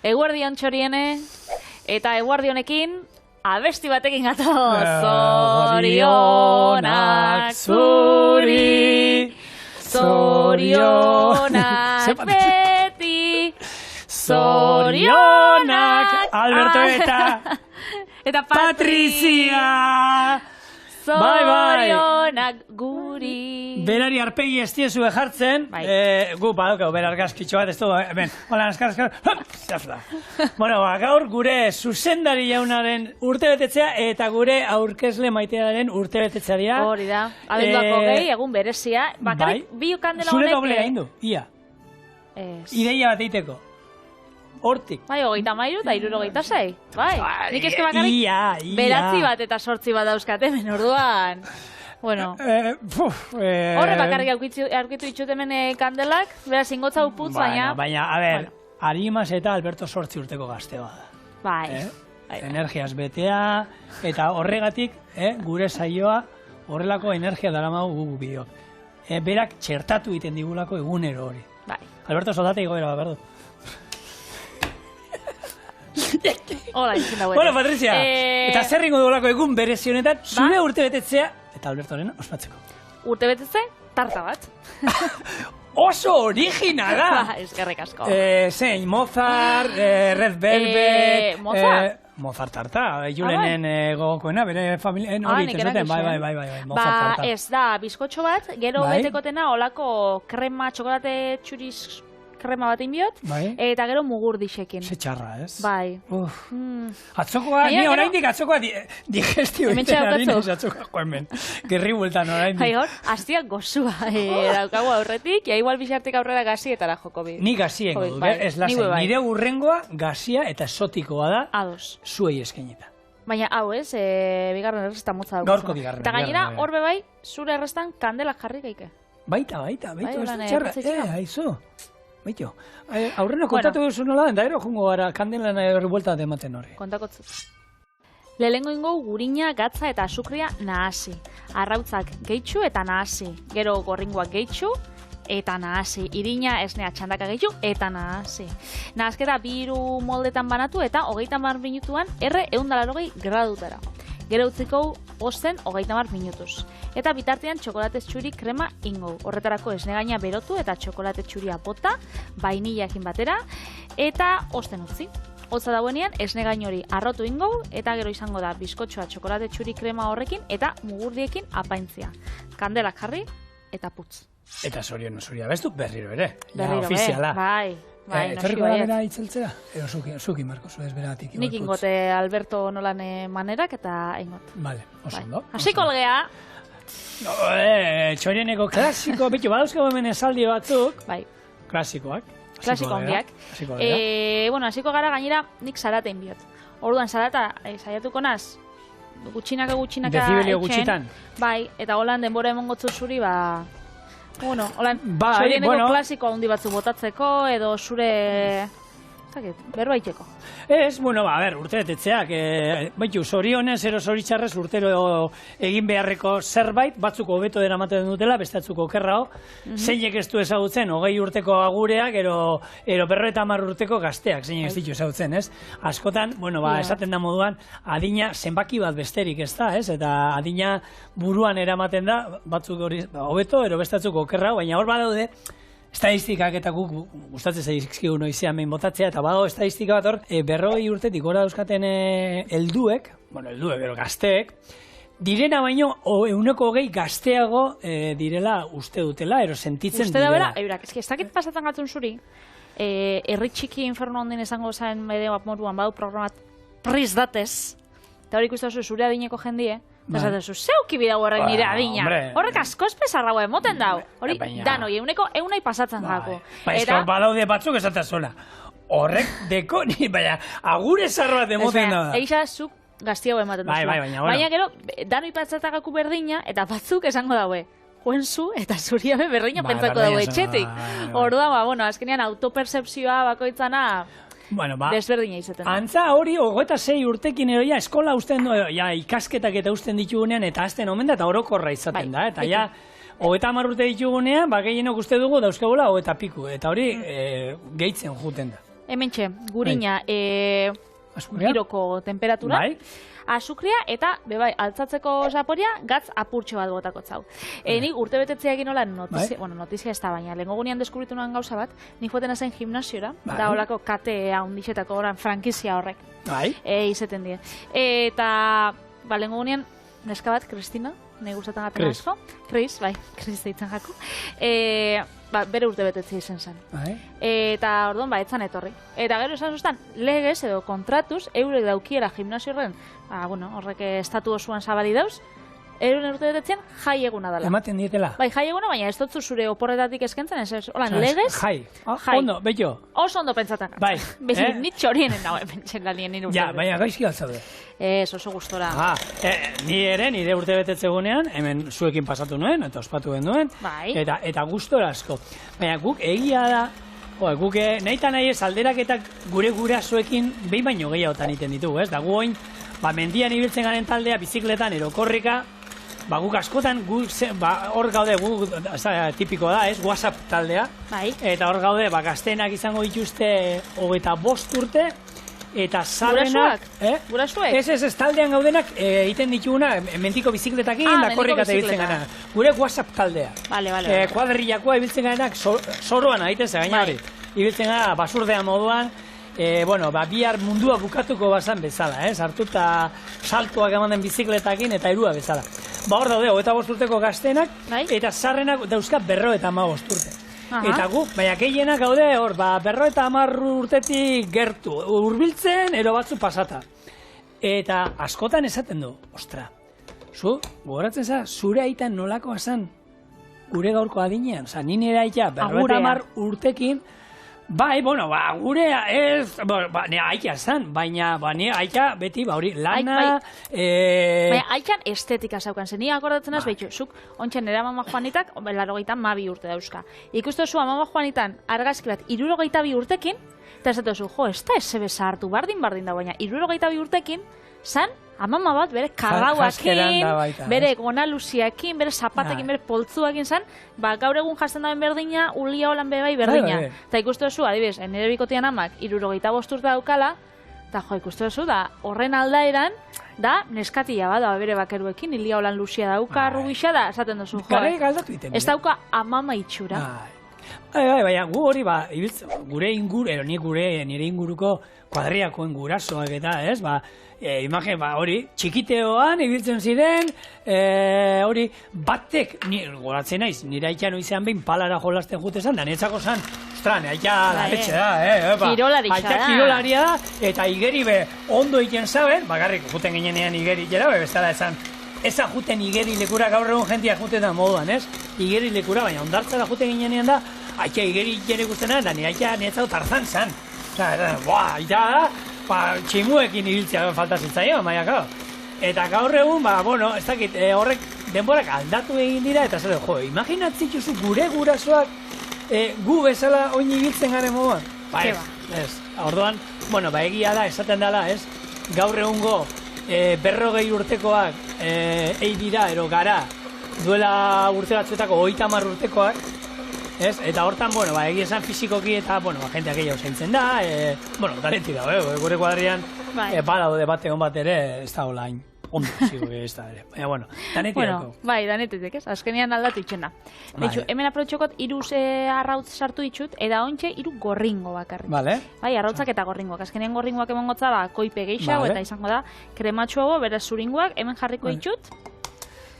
Eguerdion txoriene, eta eguerdionekin abesti batekin gatoz. Zorionak zuri, zorionak beti, zorionak Alberto eta Patrizia! Zorionak guri. Berari arpegi ez diezu jartzen, gu badokau berar gaskitxo bat, ez du, hemen, hola, askar, zafla. Bueno, gaur gure zuzendari jaunaren urtebetetzea eta gure aurkezle maitearen urtebetetzea dira. Hori da, abenduako gehi, egun berezia. Bakarik, bi kandela honek... Zure doblea indu, ia. Ideia bat eiteko. Hortik. Bai, 33 eta 66. Bai, nik eske bakarik beratzi bat eta 8 bat dauzkat hemen orduan. Bueno, horre bakarrik aurkitu ditut hemen kandelak, beraz ingotza uputz, baina... Baina, a ber, Arimas eta Alberto 8 urteko gazte bada. Bai. Energiaz betea, eta horregatik, gure saioa horrelako energia daramagu gugu bideok. Berak txertatu egiten digulako egunero hori. Bai. Alberto, soldate igoera, berdu. Hola, izin dagoetan. Bueno, Patrizia, eta zer ringo duelako egun berezionetan, zure urtebetetzea, eta Albertoren ospatzeko. Urtebetetze, tarta bat. Oso originala! Eskerrik asko. Zein, Mozart, Red Velvet... Mozart? Mozart tarta, Julenen gogokoena, bere familia... Hori itzen bai, Mozart tarta. Ez da, bizkotxo bat, gero betekotena olako krema, txokolate txuriz krema bat inbiot, eta gero mugurdixekin. Ze txarra, ez? Bai. Atzokoa, ni oraindik atzokoa digestio egiten ari naiz atzokoa joen gerri bueltan oraindik. Bai hor, hastiak gozua daukagu aurretik, ja igual bizartik aurrera gazietara joko bi. Ni gazien godu, ez lasai, nire urrengoa gazia eta esotikoa da, zuei eskenita. Baina hau ez, bigarren errezta motza dugu. Gaurko bigarren. Eta gainera, horbe bai, zure erreztan kandelak jarri gaike. Baita, ez da txarra, haizu. Baito, aurrena kontatu duzu nola, da ero jungo gara kandelan errebuelta ematen hori. Kontakotzu. Lehengo ingo gurina, gatza eta azukria nahasi. Arrautzak gehitxu eta nahasi. Gero gorringoak gehitxu eta nahasi. Irina esnea txandaka gehitxu eta nahasi. Nahazketa 2 moldetan banatu eta 30 minutuan R180 gradutara. Gero utziko osten 30 minutuz. Eta bitartean txokolate txuri krema ingo. Horretarako esnegaina berotu eta txokolate txuria bota, vainillakin batera, eta osten utzi. Hotza dauenean esnegain hori arrotu ingo, eta gero izango da bizkotxoa txokolate txuri krema horrekin eta mugurdiekin apaintzia. Kandelak jarri eta putz. Eta zorion bestu berriro ere. Berriro, ofiziala. Bai. Etorriko da bera itzeltzera? Ero zuki, Marko, zuez beratik. Nik ingote Alberto nolan manerak eta ingot. Vale, oso ondo. Hasiko olgea. Txorieneko klasiko, bitu, badauzko hemen esaldi batzuk. Bai. Klasikoak. Klasiko ondiak. Bueno, hasiko gara gainera nik zaratein biot. Orduan zarata, saiatuko naz, gutxinaka Dezibelio gutxitan. Bai, eta holan denbora emongotzu zuri, bueno, holan, txorieneko klasiko handi batzu botatzeko, edo zure... berbaiteko. Ez, bueno, a ber, urtebetetzeak, baitu, zorionez, ero zoritxarrez, urtero egin beharreko zerbait, batzuk hobeto deramaten dutela, bestatzuk okerrao, zeinek ez du ezagutzen, 20 urteko agureak, ero 50 urteko gazteak, zeinek ez ditu ezagutzen, ez? Askotan, bueno, esaten da moduan, adina zenbaki bat besterik ez da, ez? Eta adina buruan eramaten da, batzuk hori hobeto, ero bestatzuk okerrao, baina hor badaude, estadistikak eta guk gustatzen zaizkigu noizean behin botatzea, eta badago estadistika bat hor, 40 urtetik gora dauzkaten helduek, ero gazteek, direna baino, 120 gazteago direla uste dutela, ero sentitzen direla. Uste da bera, ez dakit pasatzen gatzun zuri, herri txiki inferno ondin esango zain medeo moduan badu programat priz datez, eta hori ikusten zure adineko jendie, eta zaten zu, zeuki bidau horrek nire adina. Horrek asko espesarragoa emoten dau. Hori, danoi, eunai pasatzen dako. Eta badaude batzuk esaten zona. Horrek deko, baina agure zarro bat emoten da. Eixa, zuk gaztiago ematen duzula. Baina gero, danoi pasatzagaku berdina, eta batzuk esango daue. Juenzu eta zuriame berdina pentsako daue etxetik. Orduan, bueno, azkenean autopercepzioa bakoitzana... desberdina izaten. Antza hori, 26 urtekin eroia eskola usten, ikasketak eta usten ditugunean, eta azten omen da, eta orokorra izaten da. Eta ja, 30 urte ditugunean, gehienok uste dugu dauzkagula 30 piku. Eta hori, gehitzen juten da. Hementxe, gurina, Azukrea? giroko temperatura. Bai. Azukria eta, bebai, altzatzeko zaporia, gatz apurtxo bat botako zau. Nik urte betetzea egin nola notizia ez da baina, lehenko gunean deskubritu nuen gauza bat, nik joten zen gimnasiora, da holako kate handixetako oran frankizia horrek. Bai. Izeten die. Eta, lehenko gunean, neska bat, Kristina, nahi gustatzen gaten asko. Kris deitzen jaku. Bere urte betetzea izen zen. Eta, orduan, etzan etorri. Eta gero esan zuztan, legez edo kontratuz, eurek daukiera gimnasio horren, horrek estatu osoan zabali dauz, euren urte betetzean jai eguna dela. Ematen dietela? Bai, jai eguna, baina ez dutzu zure oporretatik eskentzen, holan, legez? Jai. Ondo, bello. Oso ondo pentsatzen. Bai. Nit txorienen dago, pentsen galien nire urte. Ja, baina gaizki altzaude. Oso gustora. Ni ere, nire urte betetzegunean, hemen zuekin pasatu nuen, eta ospatu genuen, eta gustora asko. Baina guk egia da, guk nahi eta nahi ez alderaketak gure gurasoekin behin baino gehiagotan iten ditugu, ez? Da gu oin, mendian ibiltzen garen taldea, bizikletan, erokorrika, guk askotan, hor gaude, tipiko da, ez? WhatsApp taldea, eta hor gaude, gazteenak izango dituzte 25 urte, eta zabenak... Gurasuak? Ez, taldean gaudenak egiten dituguna, mentiko bizikletakin, da korrikata ibiltzen gana. Gure WhatsApp taldea. Kuadrillakoa ibiltzen garenak, soroan egiten ze gaina hori. Ibiltzen gara, basurdean moduan, bihar mundua bukatuko bazan bezala, hartuta saltoak ematen bizikletakin eta erua bezala. Hor daude, 25 urteko gaztenak, eta zarrenak dauzka 55 urte. Eta gu, baina gehienak gaude hor, 50 urtetik gertu, hurbiltzen, ero batzu pasata. Eta askotan esaten du, ostra, zu, gogoratzen za, zure aitan nolakoa zan, gure gaurko adinean, ni nire aita 50 urtekin, gurea ez, nire aita zan, baina nire aita beti, hori, lana... Baina aitan estetika zaukan zen, nire akordatzen az, behitxu, zuk, ontsen nire amama Juanitak, 82 urte dauzka. Ikustu zu amama Juanitan argazki bat 62 urtekin, eta ez dut zu, ez da eze hartu, bardin da, baina 62 urtekin, zan, amama bat bere karrauakin, bere gonaluziakin, bere zapatekin, bere poltzuakin zen, gaur egun jasten dauen berdina, ulia holan bebai berdina. Eta ikustu duzu, adibidez, nire bikotian amak 65 urte daukala, eta ikustu duzu, da horren aldaeran, da neskatia bat, bere bakeruekin, ilia holan luzia dauka, rubisa da, esaten duzu, ez dauka amama itxura. Baina gu hori, gure nire inguruko kuadriakoen gurasoak eta, ez, imagen, hori, txikiteoan ibiltzen ziren, hori, batek, goratzen naiz, nire aitea noizean behin palara jolasten jute zan, da netzako zan, ostra, nire aitea laretxe da, kirolaria da, eta igeri ondo egiten zaben, bakarrik juten ginenean igeri jera, bezala esan, ezan juten igeri lekura gaur egun jentia juten da moduan, ez? Igeri lekura, baina ondartzara juten ginenean da, aitea igeri jere guztena, da nire aitea netzako tarzan zan. Aitea da, tximuekin ibiltzea falta zitzaion, baina gau. Eta gaur egun, ez dakit, horrek denborak aldatu egin dira, eta zer, imaginatzen juzu gure gurasoak gu bezala oin ibiltzen garen moduan. Ez, orduan, egia da, esaten dela, ez, gaur egungo 40 urtekoak dira, ero gara, duela urte batzuetako 30 urtekoak, eta hortan, egia esan fizikoki eta, jenteak gehiago zaintzen da, talenti da, gure kuadrian, badaude bate hon bat ere, ez da hola hain, ondo zigo ez da ere, baina, daneti dako. Danetetik, ez, azkenean aldatu itxena. Betxu, hemen aprotxokot 3 arrautz sartu ditut, eta ontxe 3 gorringo bakarrik. Arrautzak eta gorringoak, azkenean gorringoak emon gotza, koipe gehiago, eta izango da, krematxuago, beraz zuringoak, hemen jarriko ditut.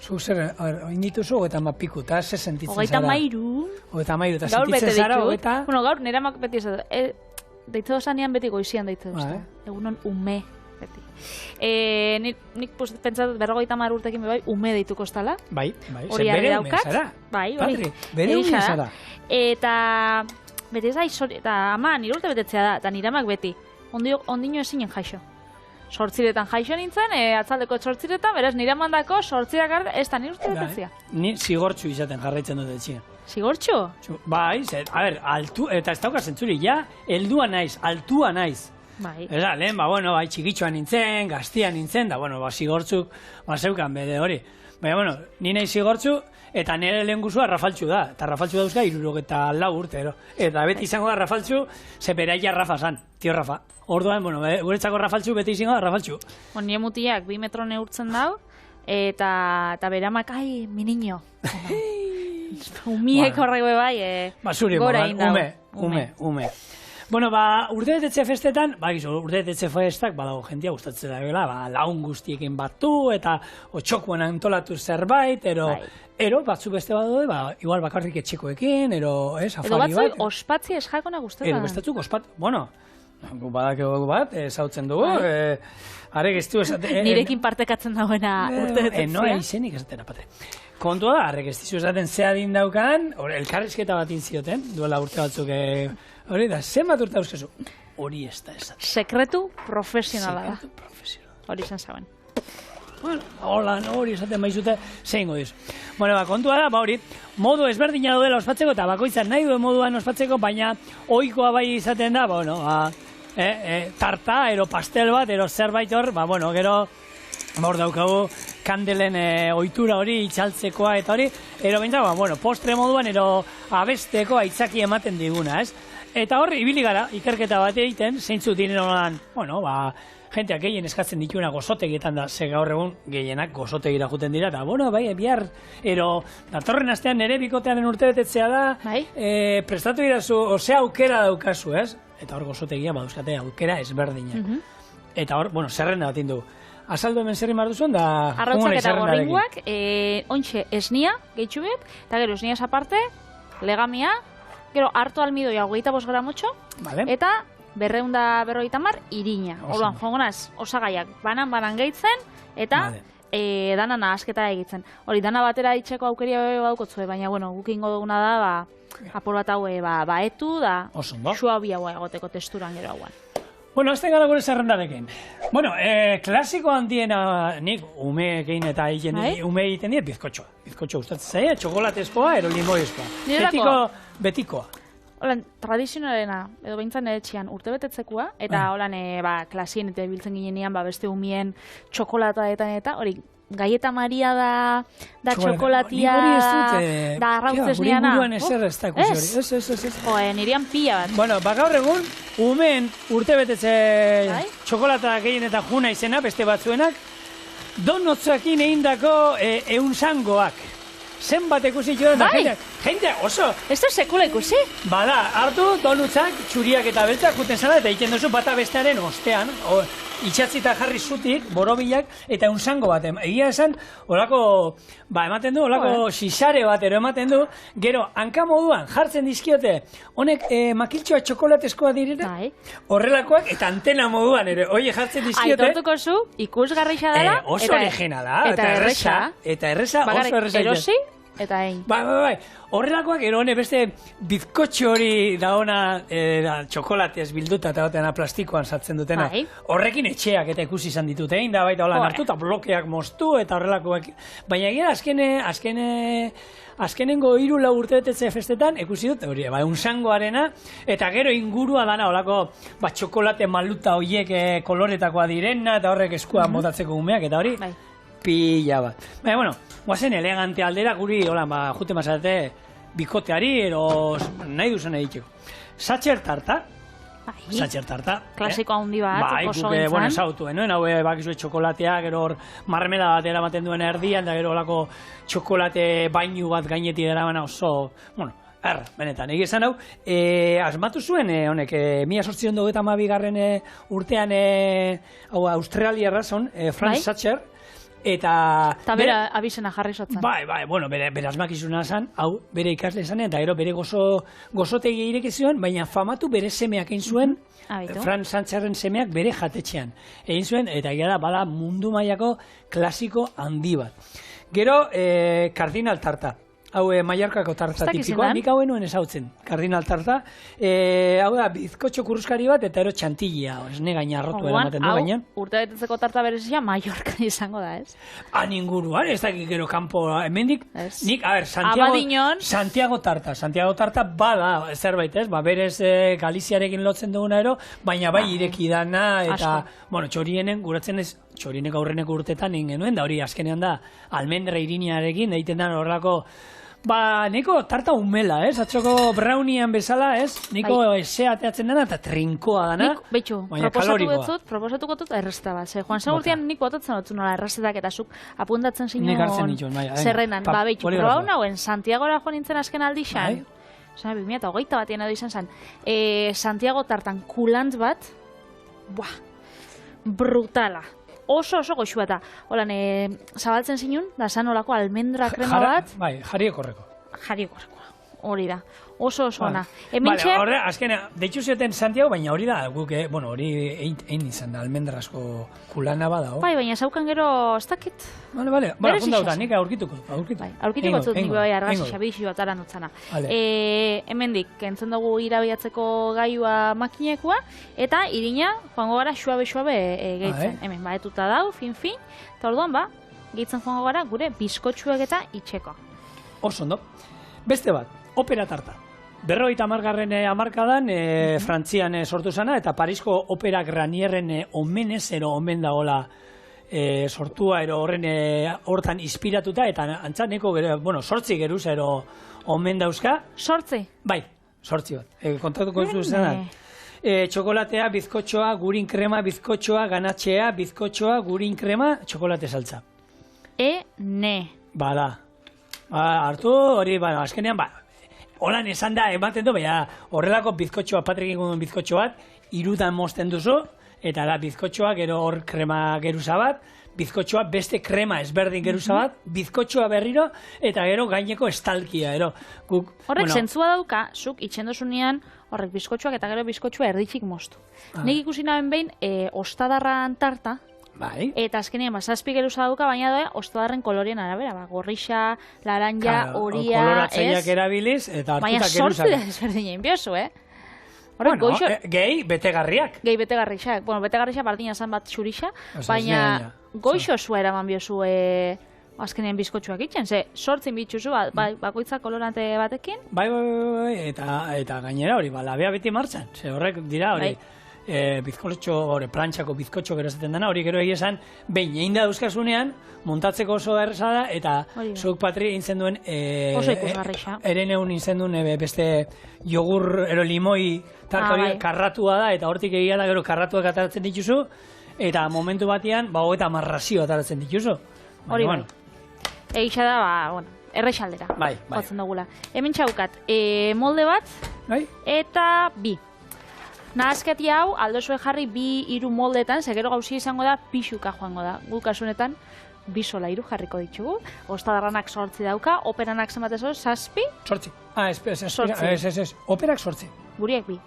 Zuk zer, oin dituzu, eta piku, eta ze sentitzen zara? 33. 33, eta sentitzen zara, eta... Gaur, nire amak beti ez da, deitze dozanean beti goizian deitze dozta. Egunon ume, beti. Nik pentsat 50 urtekin bebai, ume deituko estala. Bai, zen bere ume zara. Patri, bere ume zara. Eta, beti ez da, eta ama, nire urte betetzea da, eta nire amak beti, ondino ezinen jaixo. Sortziretan jaixo nintzen, atzaldeko sortziretan, beraz nire amandako sortzirak arde, ez da nire urte betetzea. Ni zigortxu izaten jarraitzen dut etxia. Zigortxu? Bai, a ber, altu, eta ez dauka zentzuri, ja, heldua naiz, altua naiz. Bai. Eza, lehen, txikitxoan nintzen, gaztian nintzen, da, zigortzuk, zeukan bede hori. Baina, ni nahi zigortzu, eta nire lehen guzua Rafaltxu da. Eta Rafaltxu dauzka 64 urte, ero. Eta beti izango da Rafaltxu, ze beraia Rafa zan, tio Rafa. Orduan, guretzako Rafaltxu, beti izango da Rafaltxu. Nire mutiak 2 metro neurtzen dau, eta beramak, ai, mi niño. Umiek horrego bai, gora indau. Ume. Urtebetetze festetan, urtebetetze festak, badago jentia gustatzen da bela, laun guztiekin batu, eta otxokuan antolatu zerbait, ero batzu beste badaude, igual bakarrik etxekoekin, afari bat. Edo batzu ospatzi esjakona gustatzen. Edo bestatzuk badak zautzen dugu, arek ez du esaten... Nirekin partekatzen dagoena urtebetetzea. Noa izenik esatera, patre. Kontua da, arek ez dizu esaten zeadin daukan, elkarrizketa bat inzioten, duela urte batzuk, hori da, zenbat urte dauzkezu? Hori ez da esaten. Sekretu profesionala da. Sekretu profesionala. Hori izan zauen. Hori esaten baizute, zein godiz. Kontua da, hori, modu ezberdina daudela ospatzeko, eta bakoitzan nahi duen moduan ospatzeko, baina ohikoa bai izaten da, tarta, pastel bat, zerbait hor, gero, hor daukagu, kandelen ohitura hori, itxaltzekoa eta hori, postre moduan, abesteko aitzaki ematen diguna, ez? Eta hor, ibili gara, ikerketa bat egiten, zeintzu diren honan, jenteak gehien eskatzen dituena gozotegietan da, ze gaur egun gehienak gozotegira juten dira, eta bihar, datorren astean nire bikotearen urtebetetzea da, prestatu dirazu, aukera daukazu, ez? Eta hor gozotegia, dauzkate aukera ezberdina. Eta hor, zerrenda bat indu. Azaldu hemen zerri mar duzuen, da... Arrautzak eta gorringuak, ontxe esnia, gehitxu bet, eta gero esniaz aparte, legamia, gero harto almidoia 25 gramotxo, eta 250 irina. Orduan, jongonaz, osagaiak banan gehitzen, eta dana nahasketa egitzen. Hori, dana batera itxeko aukeria baukotzue, baina, guk ingo duguna da, apur bat hau, etu, da, xua bi haua egoteko testuran gero hauan. Azten gara gure zerrendarekin. Klasiko handiena, nik umeekin eta ume egiten dira bizkotxoa. Bizkotxoa gustatzen zaia, txokolatezkoa, limoizkoa. Betikoa. Holan, tradizionalena, edo behintzan etxean urtebetetzekoa, eta holan, klasien eta biltzen ginean, beste umien txokolataetan eta, hori, Gaieta Maria da txokolatia, da arrautzez niana. Hori buruan ezer ez da ikusi hori. Ez. Nirian pila bat. Gaur egun, umeen urtebetetze txokolata gehien eta juna izena, beste batzuenak, donotzakin egindako eunzangoak. Zenbat ikusi joan da jende oso. Ez da sekula ikusi? Bada, hartu donutzak, txuriak eta beltzak juten zara, eta egiten duzu bata bestearen ostean, itxatzita jarri zutik, borobilak, eta eunzango bat. Egia esan, olako, ematen du, olako sisare bat ematen du, gero, hanka moduan jartzen dizkiote, honek makiltxoa txokolatezkoa direra, horrelakoak, eta antena moduan ere, oie jartzen dizkiote. Aitortuko zu, ikusgarrixa dela, oso originala, eta erresa. Eta erresa, oso erresa. Erosi, eta egin. Bai. Horrelakoak, ero hone beste bizkotxo hori daona txokolatez bilduta eta batena plastikoan sartzen dutena. Horrekin etxeak eta ikusi izan ditut, egin da baita holan hartu eta blokeak moztu eta horrelakoak. Baina egia azkenengo 3-4 urtebetetze festetan ikusi dut hori, eunzangoarena eta gero ingurua dana holako txokolate maluta horiek koloretakoa direna eta horrek eskuan botatzeko umeak eta hori pila bat. Baina, guazen elegante aldera guri, jute mazate bikoteari, nahi duzen egiteko. Satxer tarta. Klasiko handi bat, oso gintzen. Bai, esautu, hau bakizue txokolatea, gero hor marmela bat eramaten duen erdian, da gero holako txokolate bainu bat gaineti dara oso, benetan, egizan hau, asmatu zuen, honek, 1892 urtean, Australiarra zon, Franz Satcher, eta bera abizena jarri sotzen. Bai, bere asmakizuna zan, hau bere ikasle zan, eta gero bere gozotegi ireki zuen, baina famatu bere semeak egin zuen, Franz Satcherren semeak bere jatetxean. Egin zuen, eta gara bada mundu mailako klasiko handi bat. Gero, kardinal tarta. hau Mallorcako tarta Ez dakit tipikoa, zelan. nik hauen nuen ezautzen, kardinal tarta, hau da, bizkotxo kurruskari bat, eta ero txantilla, esne gaina arrotu Orduan, eramaten du hau, gainean. urte betetzeko tarta berezia Mallorcan izango da, ez? Inguruan, ez dakik gero kanpo hemendik, Ez. nik, a ber, Abadiñon. Santiago tarta bada, zerbait ez, berez Galiziarekin lotzen duguna ero, baina bai ireki dana, eta, bueno, txorienen, guratzen ez, txorienek aurreneko urtetan genuen, da hori azkenean da, almendra iriniarekin, egiten da horrelako, niko tarta umela, ez? Atzoko browniean bezala, ez? Niko esea ateatzen dena eta trinkoa dana, Nik, betxu, baina kalorikoa. proposatuko dut errezeta bat. Ze, Juan Segurtian nik botatzen dut nola errezetak eta zuk apuntatzen Nik hartzen dituen, bai, zerrendan. Betxu, poligrafo. probau nauen, Santiagora joan nintzen azken aldixan. Bai. Zena, 2008 batien edo izan zen. Santiago tartan kulant bat, buah, brutala. Oso goxua eta, holan, zabaltzen zinun, da zan olako almendra krema bat, Bai, jarriekorreko. jarrikorekoa. Hori da. Oso ona. Vale, Hementxe, horre, azkena, deitu zioten Santiago, baina hori da, guk, bueno, hori egin izan da, almendrasko kulana bada, bai, baina zaukan gero, ez dakit, Vale, Berez apunta izan. nik aurkituko. bai, aurkituko zut nik bai argazia Eingo. xabixi bat aran utzana. Vale. Hemendik, kentzen dugu irabiatzeko gailua makinekoa, eta irina, joango gara suabe gehitzen. Hemen, baetuta dau, fin, eta orduan, gehitzen joango gara gure bizkotxuek eta itxeko. Oso ondo. Beste bat, opera tarta. 50. hamarkadan Frantzian sortu zana, eta Parisko opera Granierren omenez, omen dagoela sortua, horren hortan inspiratuta, eta antzaneko, bueno, 8 geruz, omen dauzka. 8? Bai, 8 bat. Kontatuko zuzenan. Txokolatea, bizkotxoa, gurin krema, bizkotxoa, ganatxea, bizkotxoa, gurin krema, txokolate saltza. Bada. Hartu hori, azkenean, holan esan da, ematen du, baina horrelako bizkotxoa, Patrik duen bizkotxo bat, 3 mozten duzu, eta da bizkotxoa, gero hor krema geruza bat, bizkotxoa beste krema ezberdin geruza bat, bizkotxoa berriro, eta gero gaineko estalkia, Horrek zentzua dauka, zuk itxendozunean, horrek bizkotxoak eta gero bizkotxoa erditxik moztu. Nik ikusi naben behin, ostadarran tarta, bai, eta azkenean, 7 geruza dauka, baina da, ostadarren kolorien arabera, gorrixa, laranja, horia, koloratzaileak erabiliz, eta baina hartuta geruza. sortzi da ezberdinen biozu, Horrek, Bueno, gehi, betegarriak. Gehi betegarrixa, bueno, betegarrixa bardina zan bat xurixa, Osa, baina goixo zua eraman biozu azkenean bizkotxuak itxen, ze sortzin bitxuzu, bakoitza kolorante batekin. Bai, eta gainera hori, labea beti martxan, ze horrek dira hori, bizkotxo, plantxako bizkotxo gero zaten dena, hori gero esan, behin egin da dauzkasunean, montatzeko oso erreza da, eta zuk Patri egin zen duen, oso ikusgarrixa. ereneun egin duen beste jogur, limoi, tarta hori karratua da, eta hortik egia da gero karratuak ataratzen dituzu, eta momentu batean, eta marrazio ataratzen dituzu. Hori bai. Egisa da, errexaldera. Bai. Hotzen dugula. Hemen txaukat, molde bat, eta bi. Nahazketi hau, aldozue jarri 2-3 moldetan, segero gauzia izango da, pixuka joango da. Guk kasunetan, 2 sola 3 jarriko ditugu. Ostadarranak 8 dauka, operanak zenbatezo, 7? 8. Ez. Operak 8. Guriek 2.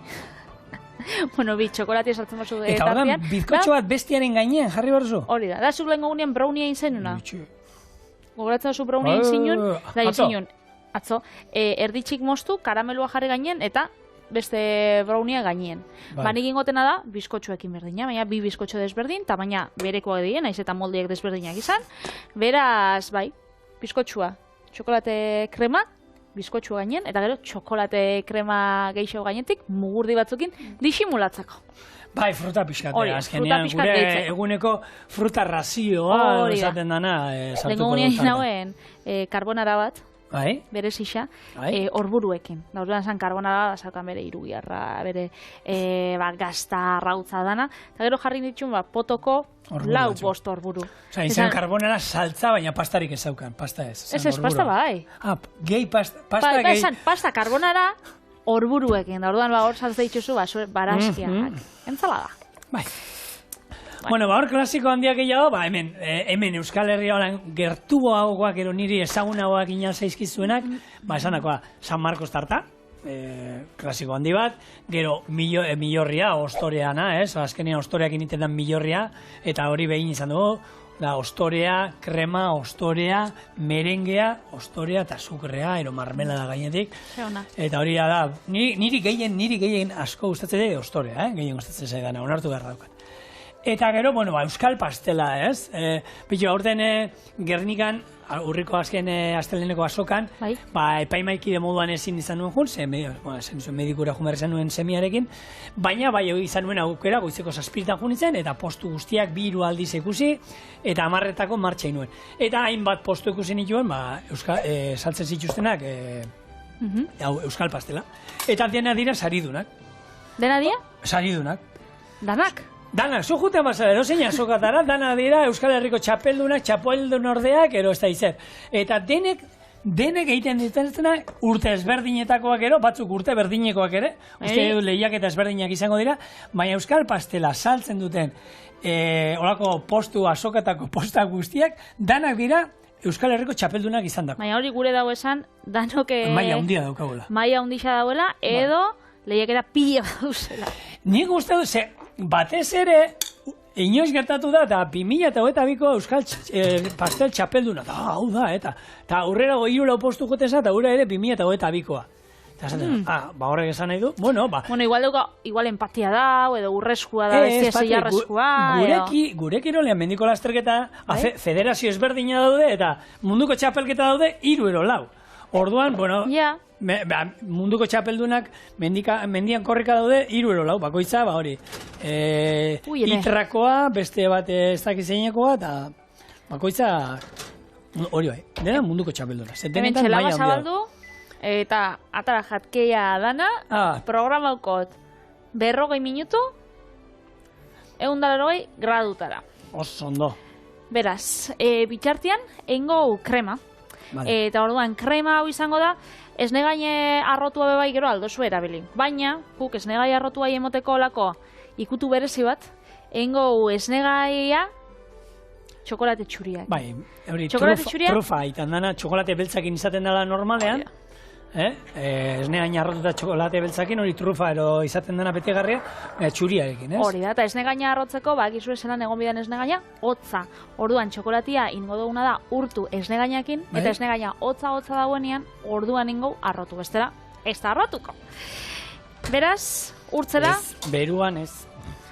Bueno, 2 txokolati esartzen bazu eta horren, bizkotxo bat bestiaren gainean jarri barzu? Hori da zuk lehen gogunean brownia inzenuna. Gogoratzen zu brownia inzinun, da inzinun. Atzo, erditxik moztu, karamelua jarri gainen, eta beste brownia gainien. Nik ingotena da, bizkotxoekin berdina, baina 2 bizkotxo desberdin, eta baina berekoak dien, naiz eta moldeak desberdinak izan. Beraz, bizkotxua, txokolate krema, bizkotxu gainen, eta gero txokolate krema geixo gainetik, mugurdi batzukin, disimulatzako. Bai, fruta pixkatea, azkenean, gure eguneko fruta razioa, esaten dana, sartuko dut. Lengo nauen, karbonara bat, bere zixa, orburuekin. Da, orduan zan karbonara, zaukan bere irugiarra, bere gazta, rautza dana, eta gero jarri ditxun, potoko, 4-5 orburu. Osa, izan karbonara saltza, baina pastarik ez zaukan, pasta ez. Ez, pasta bai. Gehi pasta gehi. Pasta karbonara, orburuekin, da orduan hor saltza ditxuzu, barazkiak. Entzalada. Bai. Bueno, hor klasiko handiak gehiago, hemen Euskal Herria gertuagoak ero niri ezagunagoak inal zaizkizuenak, esanakoa, San Marcos tarta, klasiko handi bat, gero millorria, ostoreana, azkenean ostoreak initen den millorria, eta hori behin izan dugu, da ostorea, krema, ostorea, merengea, ostorea eta azukrea, ero marmelada gainetik. Eta hori da, niri gehien asko gustatzen dut ostorea, gehien gustatzen zaidana, onartu behar daukat. Eta gero, bueno, euskal pastela, ez? Bitu, aurten Gernikan, urriko azken asteleneko azokan, epaimaikide moduan ezin izan nuen jun, zen medikura jun behar izan nuen semiarekin, baina bai izan nuen aukera, goizeko 7 jun izan, eta postu guztiak 2 aldiz ikusi, eta 10 martxai nuen. Eta hainbat postu ikusi nituen, saltzen zituztenak, euskal pastela. Eta dena dira saridunak. Dena dira? Saridunak. Danak? Danak, zu juten bazara, erozein azokatara, dana dira Euskal Herriko txapeldunak, txapeldun ordeak, ero ez da izer. Eta denek egiten dituztena urte ezberdinetakoak ero, batzuk urte berdinekoak ere, uste dut lehiak eta ezberdinak izango dira, baina Euskal Pastela saltzen duten olako postu azokatako postak guztiak, danak dira Euskal Herriko txapeldunak izan dako. Baina hori gure dago esan, danok... Maia handia daukagula. Maia handia dauela, edo lehiak eta pila baduzela. Nik uste dut, batez ere, inoiz gertatu da, eta 2022ko Euskal Pastel txapelduna, hau da, eta aurrera 3 postu joteza, eta gure ere 2022koa. Eta esaten, horrek esan nahi du, bueno, igual empatia da, edo urreskua da, ez ziarreskua, gure kirolean mendiko lasterketa, federazio ezberdina daude, eta munduko txapelketa daude, 3 Orduan, bueno, munduko txapeldunak mendian korrika daude 3 bakoitza, hori. Itrakoa, beste bat ez dakizeinekoa, eta bakoitza hori bai, dena munduko txapelduna. Hemen txelaba zabaldu, eta atara jatkeia dana, programaukot 40 minutu, 180 gradutara. Oso ondo. Beraz, bitxartian, eingo krema. Eta orduan, krema hau izango da, esne gaine arrotua bebai gero aldozu erabili. Baina, guk esne gai arrotua emoteko olako ikutu berezi bat, eingo esne gaia txokolate txuriak. Bai, hori trufa aitan dana, txokolate beltzakin izaten dela normalean, esne gaine arrotuta txokolate beltzakin, hori trufa ero izaten dena betegarria, txuriarekin, ez? Hori da, eta esne gaina arrotzeko, bakizu esan egon bidan esne gaina, hotza. Orduan, txokolatia ingo duguna da urtu esne gainakin, eta esne gaina hotza dagoenean, orduan ingo arrotu, bestela, ez da arrotuko. Beraz, urtzera... Beruan ez.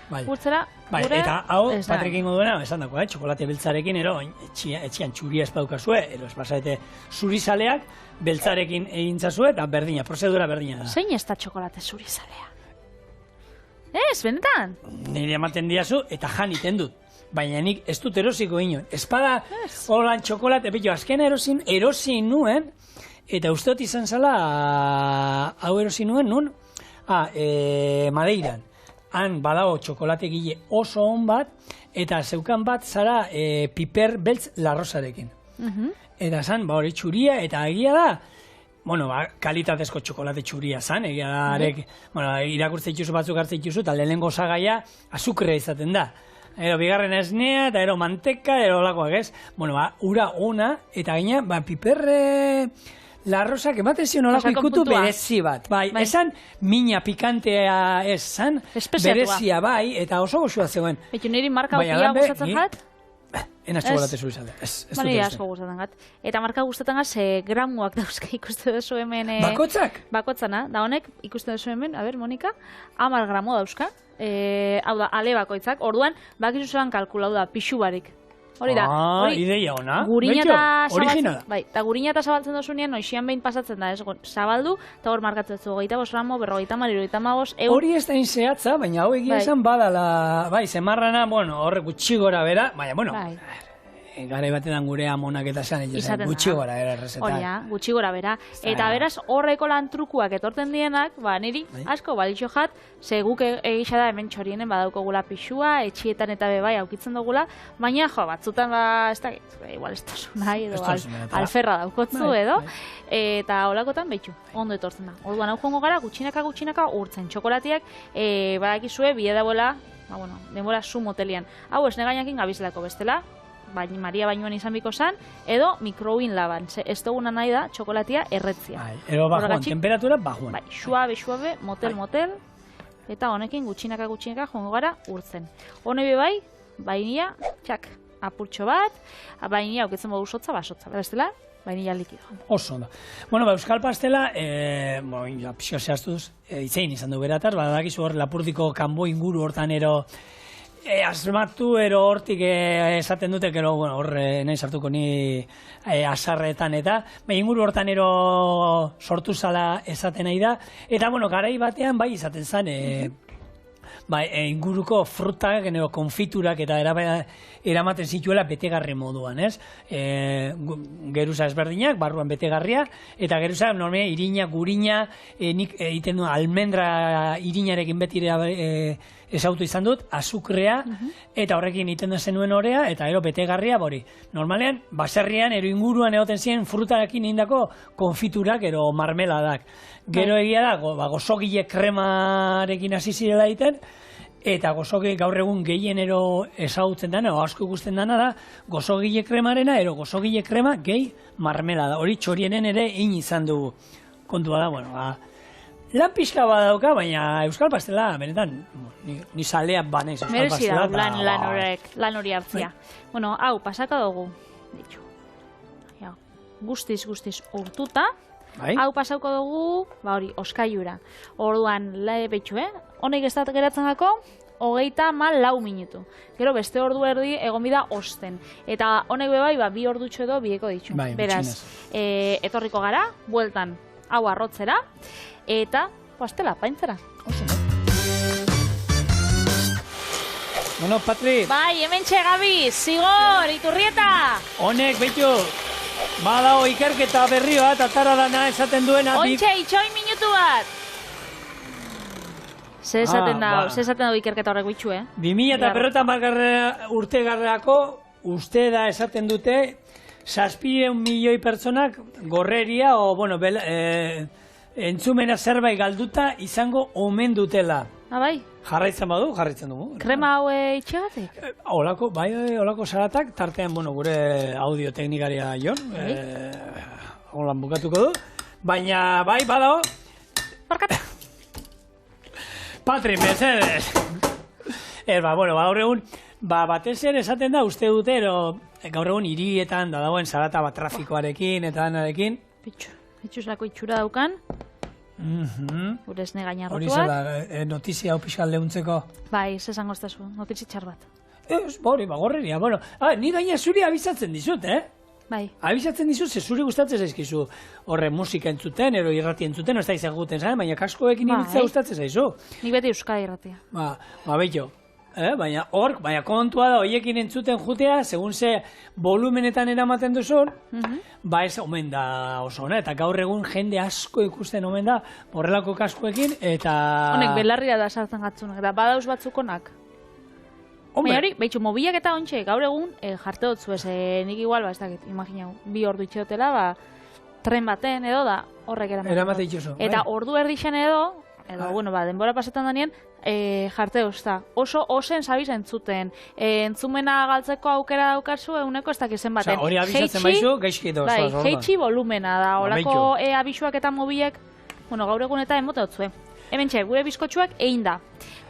Urtzera, gure... Eta hau, Patrik ingo duena, esan dako, txokolate beltzarekin, ero, etxian txuria ez badukazue, ero ez basaete zurizaleak, beltzarekin egintzazue, eta berdina, prozedura berdina da. Zein ez da txokolate zurizalea? Ez, benetan? Nire ematen diazu, eta janiten dut. Baina nik ez dut erosiko ino. Espada, holan txokolate, beto, azken erosi nuen, eta usteot izan zala, hau erosi nuen, nun? Madeiran. Han badago txokolategile oso on bat, eta zeukan bat zara piper beltz larrosarekin. Eta zan, hori txuria, eta egia da, kalitatezko txokolate txuria zan, egia da, irakurtze dituzu batzuk hartze dituzu, eta lehenengo osagaia azukrea izaten da. Ero bigarren esnea, eta ero manteka, ero lakoak ez. Ura ona, eta gaina, piper... Larrosak ematen zion olako ikutu berezi bat. Bai, esan mina pikantea ez zan, berezia bai, eta oso goxua zegoen. Betu niri marka opia gustatzen jat? Ena txokolate zuri ez dut Niri asko gustatzen gat. Eta marka gustatzen gat, gramuak dauzke ikuste duzu hemen... Bakotzak? Bakotzana, da honek ikuste duzu hemen, a ber, Monika, 10 gramo dauzka. Hau da, ale bakoitzak, orduan, bakizu zelan kalkulau da, pixu barik. Hori da, ideia ona. Gurina eta zabaltzen dozunean, noixian behin pasatzen da, ez, zabaldu, eta hor markatzen zu, 25 gramo, 50, 55, Hori ez da inzeatza, baina hau egia esan badala, zemarrana, horre gutxi gora bera, baina, gara batetan gure amonak eta esan, gutxi gora bera errezetan. Hori, gutxi gora bera. Eta beraz, horreko lan trukuak etorten dienak, niri asko balitxo jat, ze guk egisa da hemen txorienen badaukogula pixua, etxietan eta bebai aukitzen dugula, baina batzutan ez da, igual ez da nahi, edo alferra daukotzu edo, eta holakotan behitxu, ondo etortzen da. Orduan hau jongo gara, gutxinaka urtzen txokolatiak, badakizue, bide dagoela, denbora zu motelian. Hau esne gainakin gabizelako bestela, Maria bainuan izan biko zan, edo mikroin laban. Ez duguna nahi da, txokolatia erretzia. Ero bajuan, temperatura bajuan. Suabe, motel, eta honekin gutxinaka joango gara urtzen. Hone bai, bainia, txak, apurtxo bat, baina aukitzen modu sotza, basotza, bestela, bainilla likidoa. Oso ondo. Bueno, euskal pastela, pixo zehaztuz, itzein izan du beratar, badakizu hor Lapurdiko kanbo inguru hortan asmatu hortik esaten dute, bueno, hor nahi sartuko ni asarretan eta, inguru hortan sortu zala esaten nahi da, eta, bueno, garai batean bai izaten zen, inguruko frutak, konfiturak eta eramaten zituela betegarri moduan, ez? Geruza ezberdinak, barruan betegarria, eta geruza normea irina, gurina, nik egiten du almendra irinarekin beti ezautu izan dut, azukrea, eta horrekin egiten den zenuen orea, eta betegarria, bori. Normalean, baserrian, inguruan egoten ziren frutarekin indako konfiturak, marmeladak. Gero egia da, gozogile kremarekin hasi zirela egiten, eta gozogile gaur egun gehienero ezagutzen dena, asko ikusten dena da, gozogile kremarena, gozogile krema gehi marmelada. Hori txorienen ere izan dugu. Kontua da, bueno, lan pixka badauka, baina euskal pastela, benetan, ni zaleak banez euskal pastela. Merezi da, lan hori hartzia. Bueno, hau, pasaka dugu, ditxu. Guztiz urtuta, hau pasauko dugu, hori, oskaiura. Orduan, betxu, honek ez da geratzen dako, 34 minutu. Gero beste ordu erdi egon bida osten. Eta honek bebai, 2 ordutxo edo bieko ditxu. Beraz, etorriko gara, bueltan, hau arrotzera, eta pastela paintzera. Bueno, Patri. Bai, hemen txegabi, zigor, Iturrieta. Honek, betxu, badao ikerketa berri bat, atara dana esaten duena. Ontxe, itxoin minutu bat. Ze esaten da ikerketa horrek bitxu, 2050 urtegarrako uste da esaten dute 700 milioi pertsonak gorreria o, bueno, entzumena zerbait galduta izango omen dutela. Bai? Jarraitzen dugu. Krema hau itxegatik? Olako zaratak, tartean, bueno, gure audio teknikaria Jon, holan bukatuko du, baina bai, badao. Barkata. Patri, mesedez. Bueno, gaur egun, batez ere esaten da, uste dute, gaur egun hirietan da dagoen zarata bat trafikoarekin eta danarekin. Bitxu zelako itxura daukan. Gure esne gainarrotuak. Hori zela, notizia hau pixal lehuntzeko. Bai, zesango ez dazu, notizi txar bat. Hori, gorreria, bueno. Ni gaina zuri abizatzen dizut, Bai. Abizatzen dizut, ze zuri gustatzen zaizkizu horre musika entzuten, irrati entzuten, ez da izaguten, baina kaskoekin ibiltzea gustatzen zaizu. Nik beti euskara irratia. Beito. Baina kontua da, hoiekin entzuten jutea, segun ze volumenetan eramaten duzun, ez omen da oso, eta gaur egun jende asko ikusten omen da, horrelako kaskoekin, eta... Honek belarria da sartzen gatzunak, eta badauz batzukonak. Baina hori, behitxu, mobilak eta ontxe, gaur egun jarte dutzu ez, nik igual, ez dakit, imaginau, 2 ordu itxeotela, tren baten edo da, horrek eramaten itxoso. Eta ordu erdixen edo, bueno, denbora pasetan danean, jarte duzta. Osen sabiz entzuten. Entzumena galtzeko aukera daukazu, eguneko ez dakizen baten. Hori abizatzen baizu, gaizki doz. Bai, heitxi volumena da, olako abisuak eta mobilek, bueno, gaur egun eta emote dutzue. Hemen gure bizkotxuak egin da.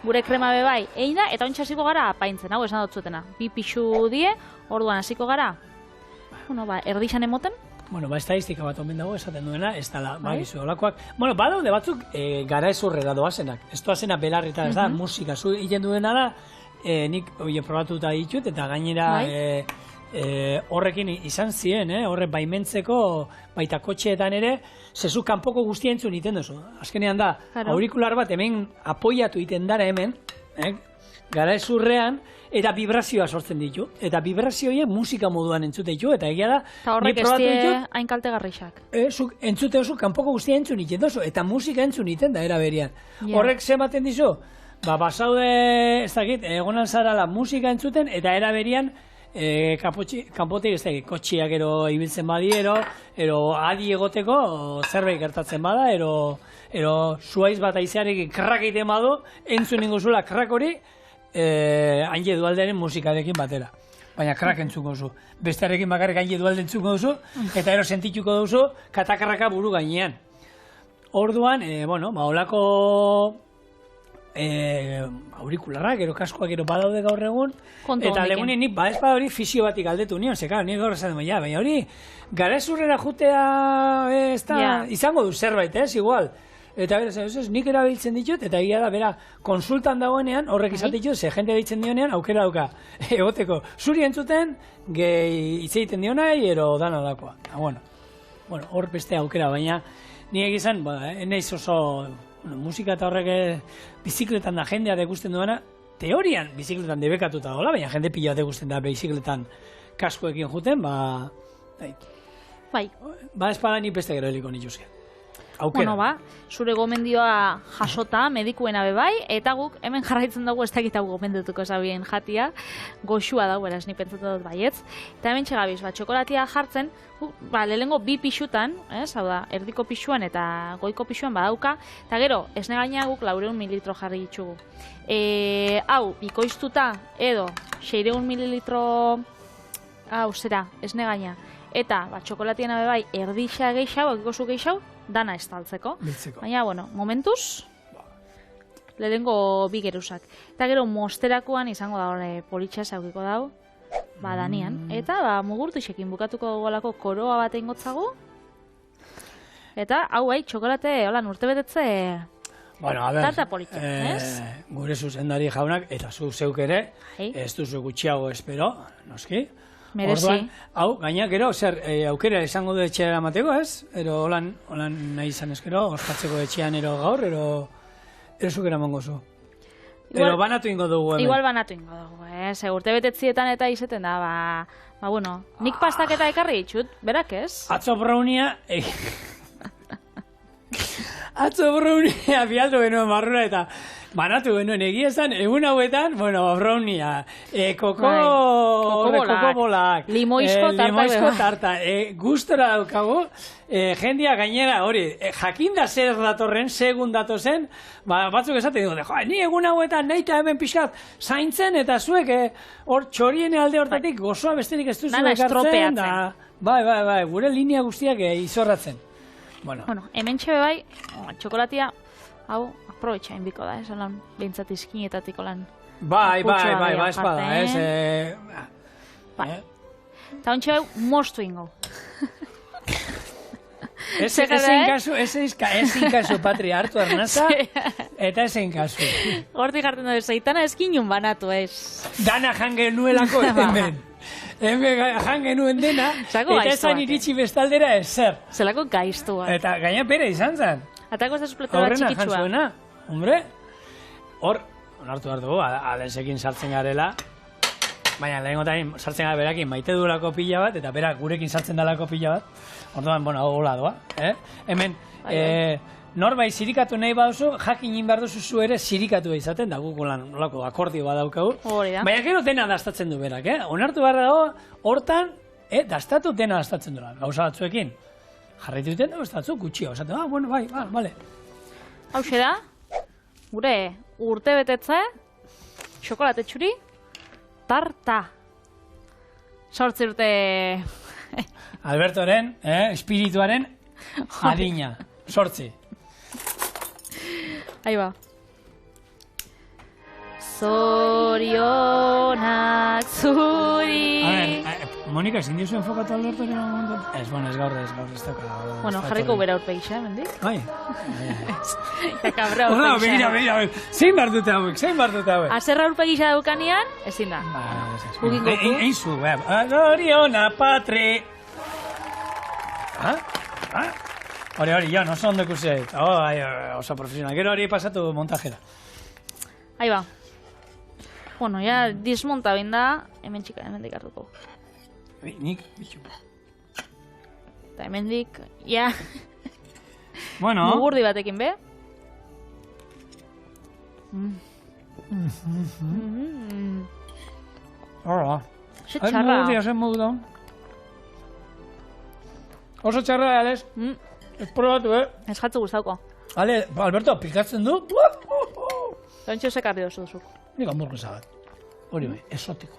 Gure krema bebai egin da, eta ontsa hasiko gara apaintzen, hau esan dutzutena. 2 pixu die, orduan hasiko gara, bueno, erdixan emoten. Bueno, estadistika bat omen dago esaten duena, ez dala, bagizu, olakoak. Bueno, badaude batzuk gara ezurrera doazenak. Ez doazena belarrita, ez da, musika. Zu hilen duena da, nik probatuta ditut, eta gainera horrekin izan ziren, horre baimentzeko, baita kotxeetan ere, zezu kanpoko guztia entzun iten duzu. Azkenean da, aurikular bat hemen apoiatu iten dara hemen, gara ezurrean, eta vibrazioa sortzen ditu. Eta vibrazioa musika moduan entzute ditu, eta egia da... Eta horrek ez die hain kalte garrixak. Entzute oso, kanpoko guztia entzun iten duzu, eta musika entzun iten da, era berian. Horrek zematen dizu, basaude, ez dakit, egonan zarala musika entzuten, eta era berian, kanpotik ez dakit, kotxiak ibiltzen badi, adi egoteko, zerbait gertatzen bada, zuaiz bat aizearekin krak egiten badu, entzun inguzula krak hori, Aine Dualdearen musikarekin batera. Baina krak entzuko duzu. Bestearekin bakarrik Aine Dualde entzuko duzu, eta sentituko duzu katakarraka buru gainean. Orduan, bueno, olako aurikularrak, gero kaskoak gero badaude gaur egun, Kontu eta honekin. legunen nik badezpada hori fisio batik aldetu nion, zeka, nik gaur esan ja, baina hori garezurrera jutea ez da, Ja. izango du zerbait, igual. Eta beraz, nik erabiltzen ditut, eta egia da, bera, konsultan dagoenean, horrek izaten ditut, ze jente ditzen dionean, aukera dauka, egoteko, zuri entzuten, gehi hitz egiten dio nahi, ero dana dakoa. Bueno, hor beste aukera, baina nire egizan, enaiz oso, musika eta horrek bizikletan da jendea degusten duena, teorian bizikletan debekatuta dola, baina jende pila degusten da bizikletan kaskoekin juten, Bai. espada nik beste gero heliko nituzke. Aukera. Bueno, zure gomendioa jasota, medikuena bebai, eta guk hemen jarraitzen dugu ez dakit hau gomendatuko zabien jatia, goxua dago, beraz, ni pentsatu dut baietz. Eta hemen txegabiz, txokolatia jartzen, lehenengo bi pixutan, hau da, erdiko pixuan eta goiko pixuan badauka, eta gero, esne gaina guk 400 mililitro jarri ditugu. Hau, bikoiztuta, edo, 600 mililitro, esne gaina, eta, txokolatiena bebai, erdixa geixau, okikozu geixau, dana estaltzeko. Biltzeko. Baina, momentuz, lehenengo bi geruzak. Eta gero, mosterakoan izango da hori politxas aukiko dau, danian. Eta, mugurtu isekin bukatuko dugolako koroa bat ingotzago. Eta, hau txokolate, holan, urte betetze, Bueno, a ver, tarta politxa, ez? Gure zuzendari jaunak, eta zu zeuk ere, ez duzu gutxiago espero, noski. Merezi. Orduan, hau, gaina gero, aukera izango du etxera eramateko, ez? Ero holan nahi izan ezkero, ospatzeko etxean ero gaur, ero zuk eramango zu. Ero banatu ingo dugu hemen. Igual banatu ingo dugu, urte betetzietan eta izeten da, bueno, nik pastaketa ekarri ditut, berak ez? Atzo brownia bialdu genuen barrura eta banatu genuen egia esan, egun hauetan, brownia, kokobolak, limoizko tarta, gustora daukagu, jendia gainera hori, jakinda zer datorren, segun datozen, batzuk esaten dute, ni egun hauetan nahi eta hemen pixkat zaintzen, eta zuek hor txorien alde hortatik gozoa besterik ez duzu ekartzen, bai, gure linea guztiak izorratzen. Bueno, hemen txebe bai, txokolatia, hau, aprobetxa inbiko da, lan, behintzat izkinetatik lan. Bai, espada, ez. Eta hon txebe, mostu ingo. Ezin kasu, Patria, hartu arnaza, eta ezin kasu. Hortik hartzen dut, zeitana eskinun banatu, ez. Dana jangenuelako hemen. Hemen jangenuen dena, eta ezan iritsi bestaldera ezer. Zelako gaiztua. Eta gaina bere izan zen. Atako ez da supleto bat txikitsua. Horrena jantzuena, hombre. Hor, onartu behar dugu, Alesekin sartzen garela, baina lehengotain sartzen gara berakin maite duelako pila bat, eta berak gurekin sartzen dalako pila bat. Orduan, hola doa. Hemen, norbait zirikatu nahi baduzu, jakin behar duzu zu ere zirikatu izaten, da guk olako akordio badaukagu. Baina gero dena dastatzen du berak, onartu behar dago, hortan, dastatu dena dastatzen duela. Gauza batzuekin, jarraitu duten, dastatzu gutxio. Bai, bale. Hau da, gure urte betetze, txokolate txuri, tarta. 8 urte... Albertoren, espirituaren adina. 8. Ahí va. Zorionak zuri. A ver, Monika, ezin diozu enfokatu Albertoren momentu? Ez gaur, ez toka. Bueno, jarriko bera urpegixa, mendik. Bai. Eta kabra urpegixa. Begira, zein bartute hauek. Azerra urpegixa daukanean, ezin da. Egin zu, Zoriona, Patri. Hori, jo, oso ondo ikusi dut. Oso profesional. Gero hori pasatu montajera. Ahí va. Bueno, ya dismonta binda, hemen dikartuko. Nik, bitxu. Eta hemen dik, ya... Bueno. Mugurdi batekin, be? Hola. Oso txarra. Oso txarra, Alex. Ez probatu, Ez jatzu guztauko. Ale, Alberto, pikatzen du. Zontxo zekarri dozu duzuk. Nik hamburguesa bat. Hori bai, esotiko.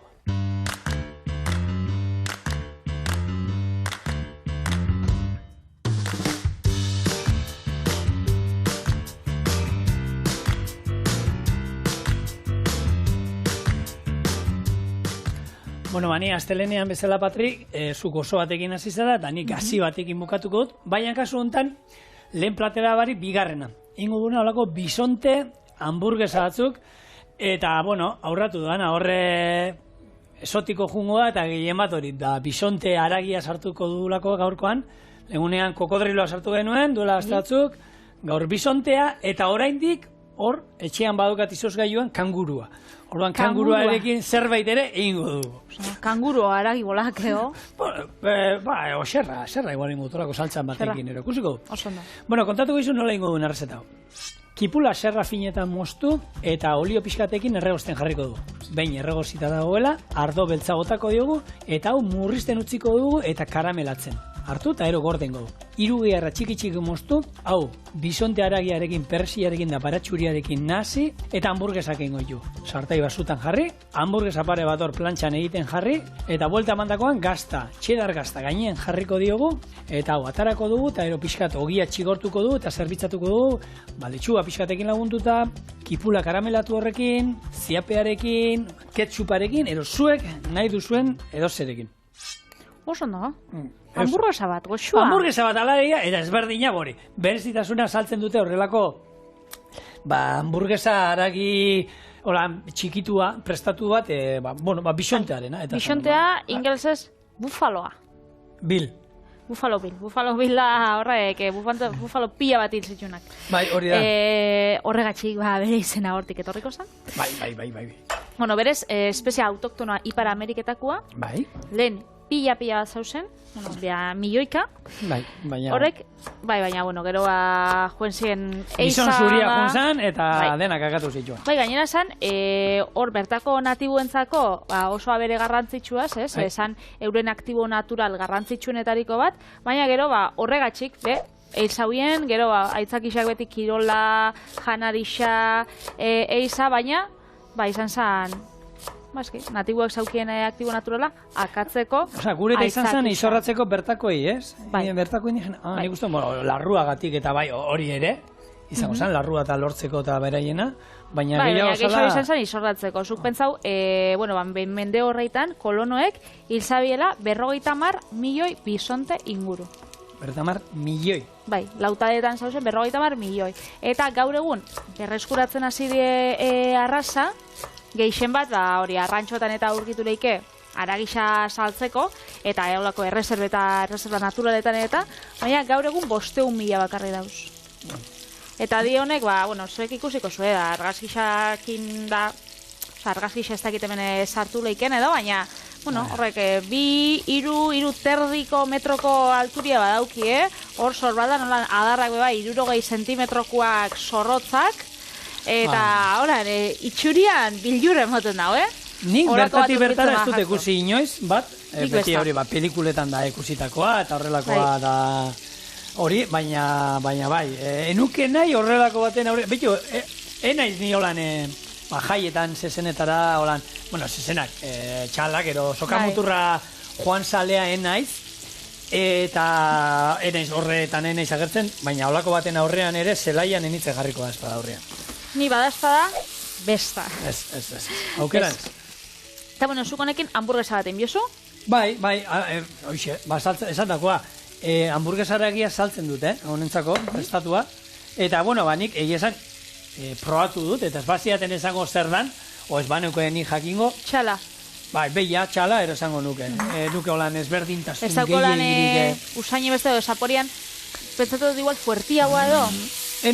Bueno, bani, astelenean bezala, Patrik, zuk oso batekin hasi zara, eta nik hasi batekin bukatuko dut, baina kasu honetan, lehen platera bari bigarrena. Ingo duna, holako bisonte, hamburguesa batzuk, eta, bueno, aurratu dana, horre esotiko jungoa, eta gehien bat hori, da, bisonte haragia sartuko dugulako gaurkoan, egunean kokodriloa sartu genuen, duela aste batzuk, gaur bisontea, eta oraindik, hor, etxean badukat izozgailuan, kangurua. Orduan, kanguruarekin zerbait ere egingo dugu. Kanguru haragi bolakeo. Serra igual ingo dutolako saltzan batekin, ero, kusiko? Oso ondo. Bueno, kontatuko izu nola ingo duen errezeta hau. Kipula serra finetan moztu eta olio pixkatekin erregosten jarriko dugu. Behin erregozita dagoela, ardo beltza botako diogu, eta hau murrizten utziko dugu eta karamelatzen. Hartu eta ero gordengo du. 3 giharra txiki moztu, hau, bisonte haragiarekin, persiarekin da baratxuriarekin nasi, eta hamburguesak egingo du. Sartai basutan jarri, hamburguesa pare bat hor plantxan egiten jarri, eta buelta mandakoan gazta, cheddar gazta gainean jarriko diogu, eta hau, atarako dugu, eta ero pixkat ogia txigortuko dugu, eta zerbitzatuko dugu, letxuga pixkatekin laguntuta, kipula karamelatu horrekin, ziapearekin, ketchuparekin, ero zuek nahi duzuen edozerekin. Oso ondo. Hamburguesa bat, goxua. Hamburguesa bat alaria, eta ezberdina bori. Berezitasuna saltzen dute horrelako, hamburguesa haragi, hola, txikitua, prestatu bat, bisontearena. Bisontea, ingelesez, bufaloa. Bill. Buffalo Bill da horrek, Buffalo pila bat hil zitunak. Bai, hori da. Horregatxik, bere izena hortik etorriko zen. Bai. Bueno, berez, espezia autoktonoa Ipar Ameriketakoa. Bai. Lehen, pila bat zauzen, milioika. Bai, baina... Horrek, baina, gero joen ziren... Gizon zuria joan zen, eta denak agatu zituen. Bai, gainera zen, hor bertako natibuentzako oso abere garrantzitsuaz, esan euren aktibo natural garrantzitsuenetariko bat, baina gero horregatxik, eilzauien, gero aitzakixak beti kirola, janarixa, eiza, baina, izan zen... natibuak zaukien aktibo naturala, akatzeko... Osa, gure eta izan zen izorratzeko bertakoi, ez? Bai. Bertako indigen, nik uste, larruagatik eta bai hori ere, izango zen, larrua eta lortzeko eta beraiena, baina gehiago zala... Gehiago izan zen izorratzeko. Zuk pentsau, mende horreitan, kolonoek, hilzabiela 50 milioi bisonte inguru. 50 milioi? Bai, lautadetan zauzen 50 milioi. Eta gaur egun, berreskuratzen hasi die arraza, geixen bat, hori, arrantxotan eta aurkitu leike, aragisa saltzeko, eta eolako erreserba naturaletan eta, baina gaur egun 500.000 bakarri dauz. Eta di honek, zuek ikusiko zue da, argazkixakin da, argazkixa ez dakit hemen sartu leiken edo, baina, horrek, 2-3 terdiko metroko alturia badauki, hor zorbada, nolan, adarrak beba, 60 zentimetrokoak zorrotzak, eta, itxurian biljura emoten dago, Nik bertatik bertara ez dut ikusi inoiz, beti hori, pelikuletan da ikusitakoa, eta horrelakoa da hori, baina bai, enuke nahi horrelako baten aurre, betu, enaiz ni holan, jaietan zezenetara, holan, zezenak, txalak, ero, sokamuturra joan salea enaiz, eta enaiz horretan enaiz agertzen, baina holako baten aurrean ere, zelaian enitzen jarriko da espada aurrean. Ni badazpada, besta. Ez. Aukeran. Eta zuk honekin hamburguesa baten biozu? Bai, hoxe, esan dakoa, hamburguesaragia saltzen dut, honentzako, estatua. Eta, nik egizan probatu dut, eta ez baziaten esango zer dan, o ez baneuko nik jakingo. Txala. Bai, beia, txala, ero esango nuke. Nuke holan ezberdintasun gehiagirik. Ez dauko usaini beste edo zaporian, pentsatu dut igual fuertiagoa edo?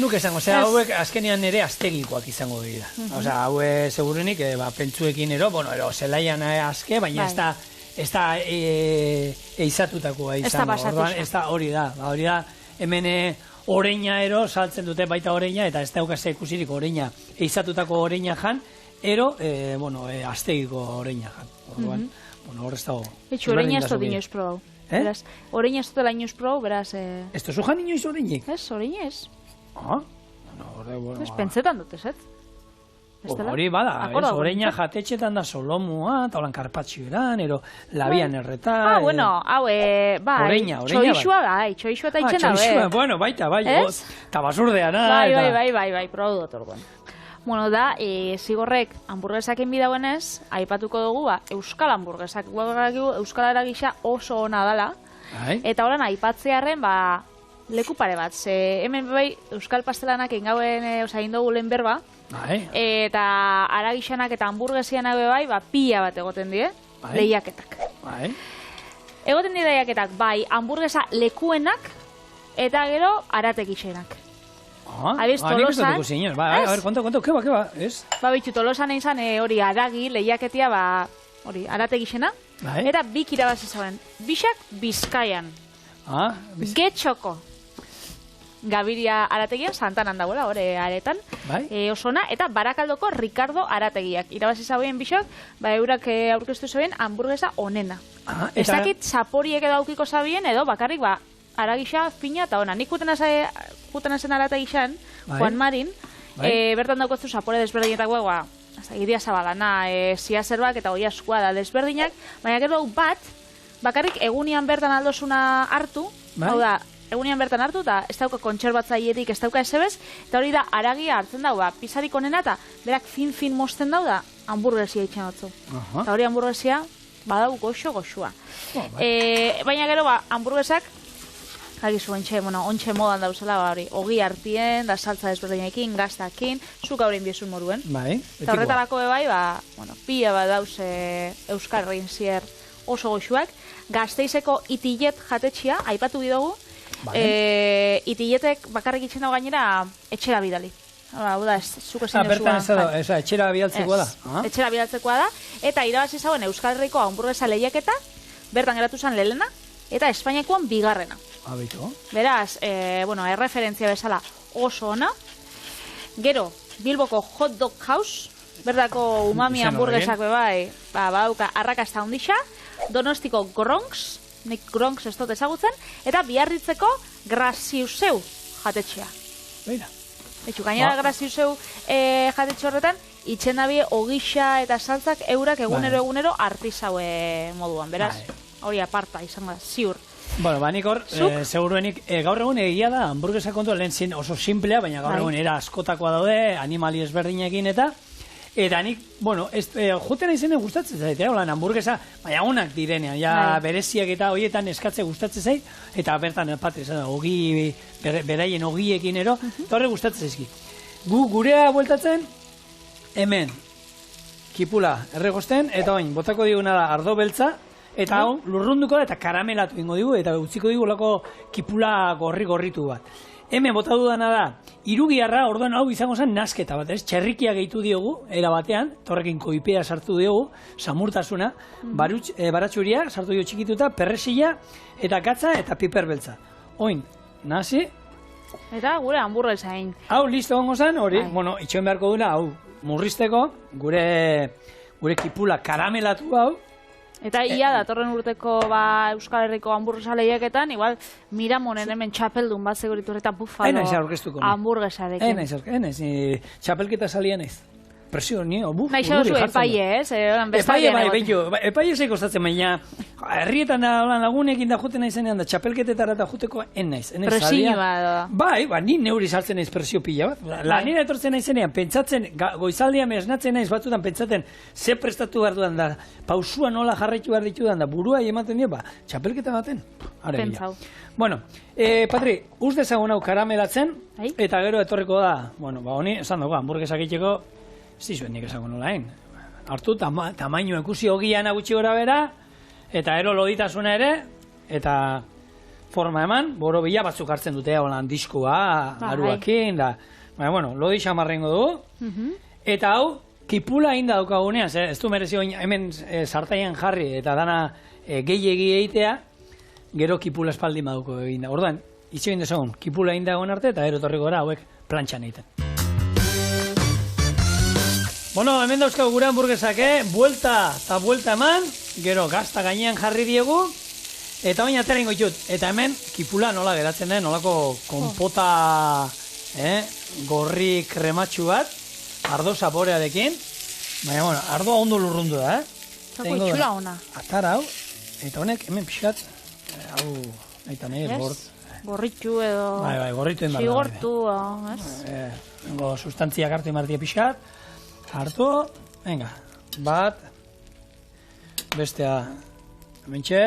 Nuke esango, hauek azkenean ere aztegikoak izango dira. Osea, hauek segurenik, pentsuekin ero, zelaian azke, baina ez da eizatutakoa izango. Ez da hori da, hemen oreina ero, saltzen dute baita oreina, eta ez daukaz ikusirik oreina, eizatutako oreina jan, ero, aztegiko oreina jan. Hor ez dago. Etxu, oreina ez dut inoiz probau. Oreina ez dut inoiz probau, beraz... Ez da zujan inoiz oreinik? Ez, oreina ez. Ez pentsetan dut, ez? Hori bada, oreina jatetxetan da solomua, eta holan karpatxioeran, ero labian erreta... txoixua eta itxen da, baita, bai, eta basurdean, bai, probau dut orduan. Bueno, da, zigorrek hamburguesakin bidagoenez, aipatuko dugu, euskal hamburguesak. Euskal eragisa oso ona dela. Eta horan aipatzearen, leku pare bat. Hemen bai, euskal pastelanak ingauen, indogu lehen berba. Eta aragisanak eta hamburguesianak bai, pila bat egoten die, lehiaketak. Egoten die lehiaketak, bai, hamburguesa lekuenak, eta gero aratekixenak. Abiz, Tolosan... A ver, konto, keba, ez? Bitu, Tolosan izan hori aragi, lehiaketia, hori, arategixena. Eta bik irabazi zauen. Bixak Bizkaian. Getxoko. Gabiria arategia, Santanan dagoela, hori aretan. Osona, eta Barakaldoko Ricardo arategiak. Irabazi zauen bixak, eurak aurkeztu zauen hamburguesa onena. Ez dakit zaporiek edo aukiko zabien, edo bakarrik, aragisa fina eta ona. Nik jutena zen arategixan, Juan Marin, bertan daukoztu zapore desberdinetako, iria zabalana, zia zerbak eta oia eskua da desberdinak, baina gero bat, bakarrik egunian bertan aldosuna hartu, hau da, egunian bertan hartu, eta ez dauka kontserbatzailerik, ez dauka esebez, eta hori da aragia hartzen dau, pizarik onena eta berak fin mozten dau da, hamburguesia itxen dutzu. Eta hori hamburguesia, badau goxua. Baina gero, hamburguesak, Hagizu, ontxe modan dauzela, ogi hartien, da saltza desberdinekin, gaztakin, zuk haurein biezun moruen. Eta horretarako bai, pila bat dauze Euskarrin zier oso goxuak. Gazteizeko Itillet jatetxia, aipatu bidogu, Itilletek bakarrik itxen dago gainera etxera bidali. Hau da, zuk ezin bertan ez da, etxera bidaltzekoa da. Etxera bidaltzekoa da, eta irabazi zauen Euskal Herriko hamburguesa lehiaketa, bertan geratu zen lehena, eta Espainiakoan bigarrena. Beraz, erreferentzia bezala oso ona. Gero, Bilboko Hot Dog House, berdako umami hamburguesak bai, badauka arrakasta handixa. Donostiko Gronx, nik Gronx ez dut ezagutzen, eta Biarritzeko Graziuseu jatetxea. Gainera Graziuseu jatetxe horretan, itxen dabie ogixa eta saltzak eurak egunero artizaue moduan. Beraz, hori aparta izango da, ziur. Bueno, nik hor, seguruenik, gaur egun egia da, hamburguesa kontua lehen zin oso simplea, baina gaur egun era askotakoa daude, animali ezberdinekin eta nik, juten izenen gustatzen zait, hamburguesa, baina onak direnean, bereziak eta horietan eskatze gustatzen zait, eta bertan, beraien ogiekin ero, eta horre gustatzen zaizki. Gurea bueltatzen, hemen, kipula erregosten, eta oin, botako diguna da ardo beltza, eta hau, lurrunduko da eta karamelatu ingo digu, eta utziko digu lako kipula gorritu bat. Hemen bota dudana da, irugiarra, orduan hau izango zen nasketa bat, txerrikia gehitu diogu, era batean, torrekin koipea sartu diogu, samurtasuna, baratxuria, sartu dio txikituta, perresila, eta katza, eta piper beltza. Oin, nasi. Eta gure hamburguesa egin. Hau, listo gongo zen, hori, itxoen beharko duna, hau, murrizteko, gure kipula karamelatu hau, eta ia datorren urteko Euskal Herriko hamburguesa lehiaketan, igual Miramonen hemen txapeldun bat seguritu eta bufalo hamburguesarekin. Enaiz, txapelketa salien ez. Presio, ni, nahi xadozu epaie, ez? Epaie zeik ostatzen, baina herrietan lagunekin da juten naizenean da txapelketetara da juteko enaiz. Presioa da. Bai, ni neuri saltzen naiz presio pila bat. Lanera etortzen naizenean, pentsatzen, goizaldian esnatzen naiz batzutan pentsatzen, ze prestatu behar dudan da, pausua nola jarraitu behar ditudan da, burua ematen dio, txapelketa baten. Pentsau. Bueno, Patri, uz dezagun hau karamelatzen, eta gero etorriko da, honi, esan dugu, hamburguesak itxeko, ez dizuen nik esango nolain. Hartu, tamaino ekusi ogiana gutxi gora bera, eta ero loditasuna ere, eta forma eman, boro bila batzuk hartzen dute, holan diskoa, aruakin, da, lodi xamarrengo dugu, eta hau, kipula inda daukagunean, ez du merezio hemen sartaian jarri, eta dana gehiegi egitea, gero kipula espaldi maduko egin da. Orduan, itxo egin dezagun, kipula inda egon arte, eta ero torriko gara hauek plantxan egiten. Hemen dauzkagu gure hamburguesak, buelta eta buelta eman, gero gazta gainean jarri diegu, eta baina atera ingo ditut. Eta hemen, kipula nola geratzen den, nolako konpota gorri krematxu bat, ardo zaporearekin, baina, ardoa ondo lurrundu da, Zako itxura ona. Atar hau, eta honek hemen pixkat, hau, nahi bort, gorritu edo... Bai, gorritu egin Zigortu, ez? Nengo sustantziak hartu emartia pixkat. Hartu, venga, bat, bestea, hementxe.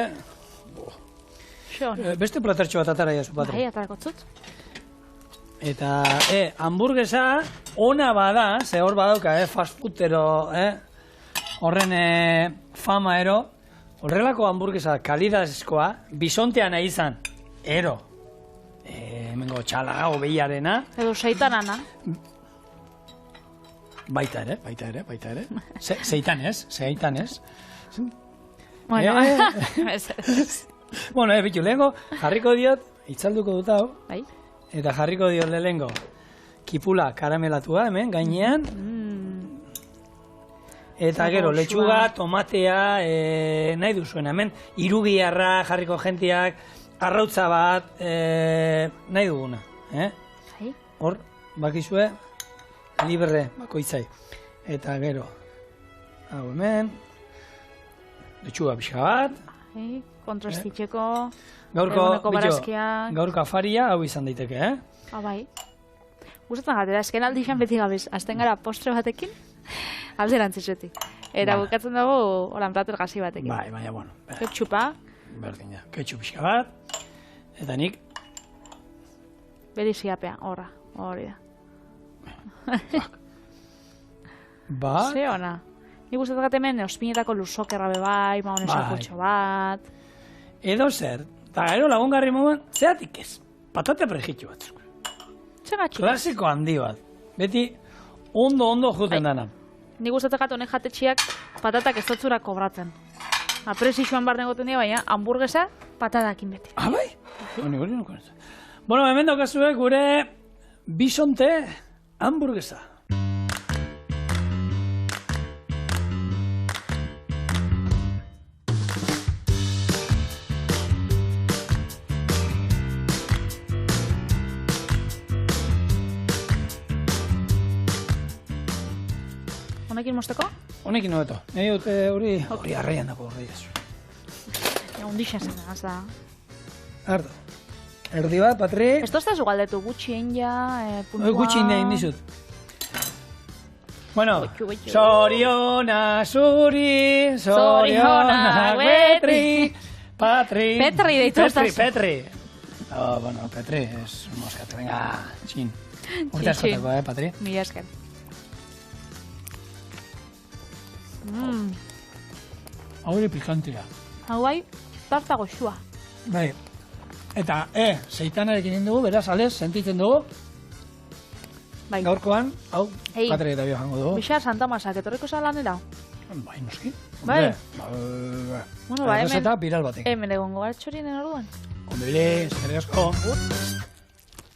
Beste platertxo bat atara jazu, Patri. Bai, atarako zut. Eta, hamburguesa ona bada, ze hor badauka, fast foodero, horren fama ero, horrelako hamburguesa kalidazkoa, bisontean nahi izan, ero. Hemengo txala, obeiarena. Edo seitanana. Baita ere. Zeitan ez. Bueno, Bueno, bitu, lehenko jarriko diot, itzalduko dut hau, bai. eta jarriko diot lehenko kipula karamelatua hemen, gainean, eta gero, letxuga, tomatea, nahi duzuen hemen, irugiarra jarriko jentiak, arrautza bat, nahi duguna. Hor, bakizue, libre bakoitzai. Eta gero, hau hemen, letxuga pixka bat, kontrastitzeko, gaurko barazkiak. Gaurko afaria hau izan daiteke, Bai. Gustatzen gatera, esken aldixan beti gabez, azten gara postre batekin, alderantzizetik. Eta bukatzen dugu, holan plater gazi batekin. Bai, baina, bueno. Ketxupa. Berdina, ketxup pixka bat, eta nik... Beri ziapea, hori da. Ba... Ze ona. Nik gustatzen gatemen, ospinetako luzokerra bebai, maoneso kutxo bat... Edo zer, eta gero lagungarri moduan, zeatik ez, patate prejitxu batzuk. Txegatxik. Klasiko handi bat. Beti, ondo juten dana. Nik gustatzen gatu honek jatetxiak patatak ez dotzura kobratzen. Apresixuan barne goten dira, baina hamburguesa patatakin beti. Ah, bai? Bueno, hemen daukazue gure bisonte hamburguesa. Honekin mosteko? Honekin hobeto. Nahi dute hori arraian dago horri ez. Ondixen zen, az da. Ardo. Erdi bat, Patri. Ez toztaz ugaldetu, gutxi ja, puntua... Gutxi egin dizut. Bueno, Soriona zuri, Soriona Petri, Patri... Petri deitu estaz. Petri. Bueno, Petri, es moskate, venga, txin. Urte askotako, Patri? Mila esker. Hau ere pikantia. Hau bai, tarta goxua. Bai. Eta, seitanarekin indugu, beraz, alez, sentitzen dugu. Bai. Gaurkoan, hau, Patri eta bio jango dugu. Bixar Santa Masak, etorriko zalanera? Bai, noski. Bai. Bueno, ba, hemen... Eta piral batek. Hemen egongo gara txorien orduan. Ondo bile, eskerrik asko.